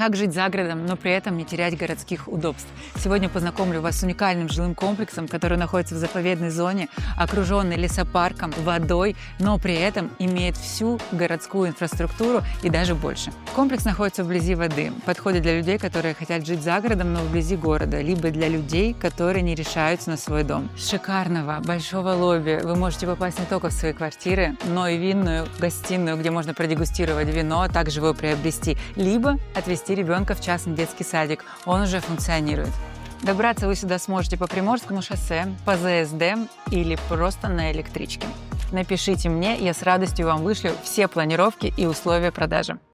Как жить за городом, но при этом не терять городских удобств? Сегодня познакомлю вас с уникальным жилым комплексом, который находится в заповедной зоне, окруженный лесопарком, водой, но при этом имеет всю городскую инфраструктуру и даже больше. Комплекс находится вблизи воды, подходит для людей, которые хотят жить за городом, но вблизи города, либо для людей, которые не решаются на свой дом. С шикарного большого лобби вы можете попасть не только в свои квартиры, но и винную гостиную, где можно продегустировать вино, а также его приобрести, либо отвезти ребенка в частный детский садик. Он уже функционирует. Добраться вы сюда сможете по Приморскому шоссе, по ЗСД или просто на электричке. Напишите мне, я с радостью вам вышлю все планировки и условия продажи.